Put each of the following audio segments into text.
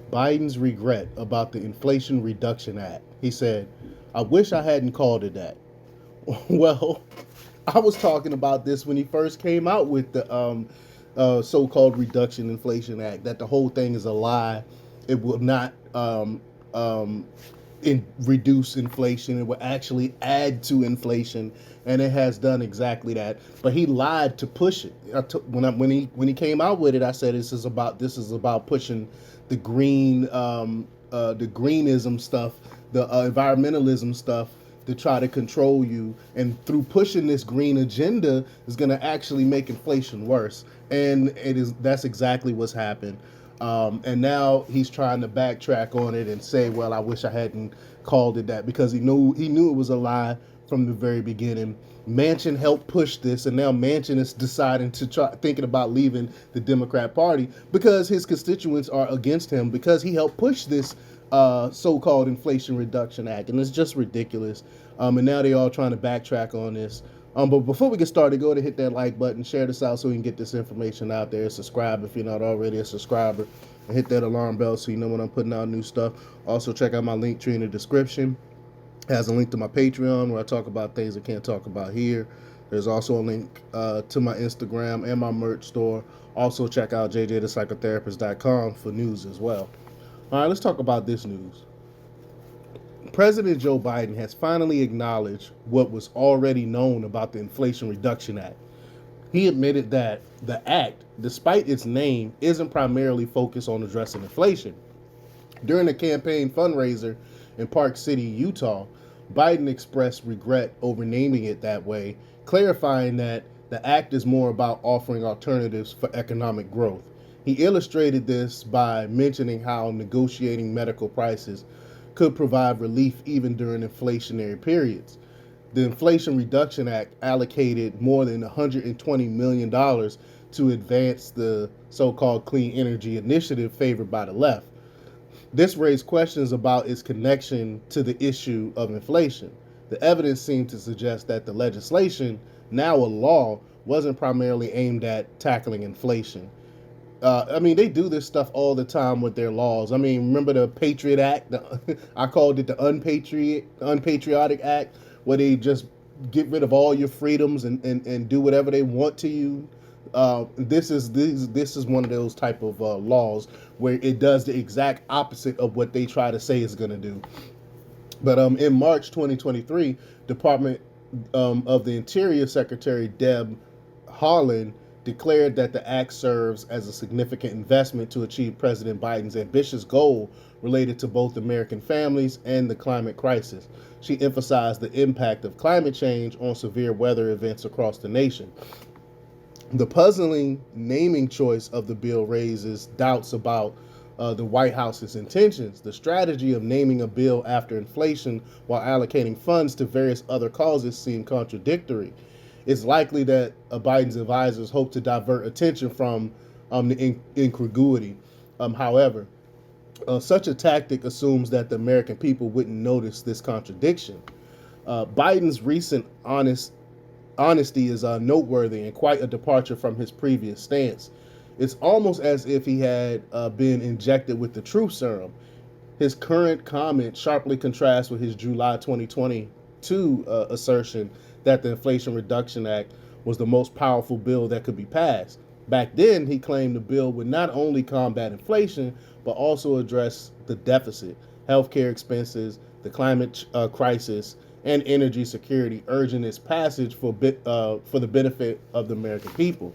Biden's regret about the Inflation Reduction Act. He said, I wish I hadn't called it that. Well, I was talking about this when he first came out with the so-called Reduction Inflation Act. That the whole thing is a lie. It will not reduce inflation. It will actually add to inflation, and it has done exactly that. But he lied to push it. When he came out with it, I said this is about pushing the greenism stuff, the environmentalism stuff, to try to control you, and through pushing this green agenda is going to actually make inflation worse. And that's exactly what's happened. And now he's trying to backtrack on it and say, well, I wish I hadn't called it that, because he knew it was a lie from the very beginning. Manchin helped push this, and now Manchin is deciding to thinking about leaving the Democrat Party because his constituents are against him, because he helped push this so-called Inflation Reduction Act, and it's just ridiculous. And now they're all trying to backtrack on this. But before we get started, go ahead and hit that like button, share this out so we can get this information out there. Subscribe if you're not already a subscriber, and hit that alarm bell so you know when I'm putting out new stuff. Also, check out my link tree in the description. It has a link to my Patreon where I talk about things I can't talk about here. There's also a link to my Instagram and my merch store. Also, check out jjthepsychotherapist.com for news as well. All right, let's talk about this news. President Joe Biden has finally acknowledged what was already known about the Inflation Reduction Act. He admitted that the act, despite its name, isn't primarily focused on addressing inflation. During a campaign fundraiser in Park City, Utah, Biden expressed regret over naming it that way, clarifying that the act is more about offering alternatives for economic growth. He illustrated this by mentioning how negotiating medical prices could provide relief even during inflationary periods. The Inflation Reduction Act allocated more than $120 million to advance the so-called clean energy initiative favored by the left. This raised questions about its connection to the issue of inflation. The evidence seemed to suggest that the legislation, now a law, wasn't primarily aimed at tackling inflation. They do this stuff all the time with their laws. Remember the Patriot Act? I called it the Unpatriotic Act, where they just get rid of all your freedoms and do whatever they want to you. This is one of those type of laws where it does the exact opposite of what they try to say it's going to do. But in March 2023, Department of the Interior Secretary Deb Haaland declared that the act serves as a significant investment to achieve President Biden's ambitious goal related to both American families and the climate crisis. She emphasized the impact of climate change on severe weather events across the nation. The puzzling naming choice of the bill raises doubts about the White House's intentions. The strategy of naming a bill after inflation while allocating funds to various other causes seem contradictory. It's likely that Biden's advisors hope to divert attention from the incongruity. However, such a tactic assumes that the American people wouldn't notice this contradiction. Biden's recent honesty is noteworthy and quite a departure from his previous stance. It's almost as if he had been injected with the truth serum. His current comment sharply contrasts with his July 2022 assertion that the Inflation Reduction Act was the most powerful bill that could be passed. Back then, he claimed the bill would not only combat inflation, but also address the deficit, healthcare expenses, the climate crisis, and energy security, urging its passage for the benefit of the American people.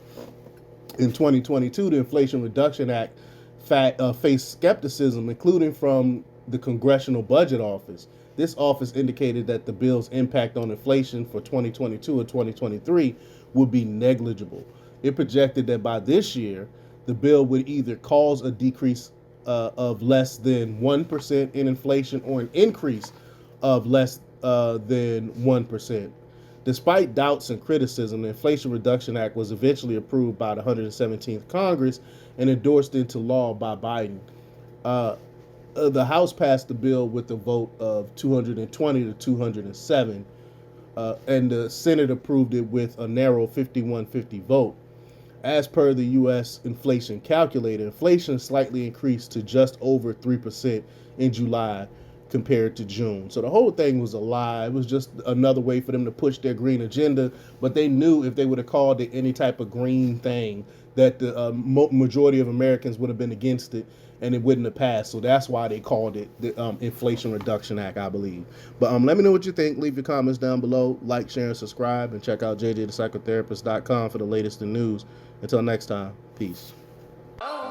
In 2022, the Inflation Reduction Act faced skepticism, including from the Congressional Budget Office. This office indicated that the bill's impact on inflation for 2022 and 2023 would be negligible. It projected that by this year, the bill would either cause a decrease of less than 1% in inflation or an increase of less than 1%. Despite doubts and criticism, the Inflation Reduction Act was eventually approved by the 117th Congress and endorsed into law by Biden. The House passed the bill with a vote of 220 to 207, and the Senate approved it with a narrow 51-50 vote. As per the U.S. inflation calculator, inflation slightly increased to just over 3% in July compared to June. So the whole thing was a lie. It was just another way for them to push their green agenda. But they knew if they would have called it any type of green thing, that the majority of Americans would have been against it and it wouldn't have passed. So that's why they called it the Inflation Reduction Act, I believe. But let me know what you think. Leave your comments down below. Like, share, and subscribe. And check out jjthepsychotherapist.com for the latest in news. Until next time, peace. Oh,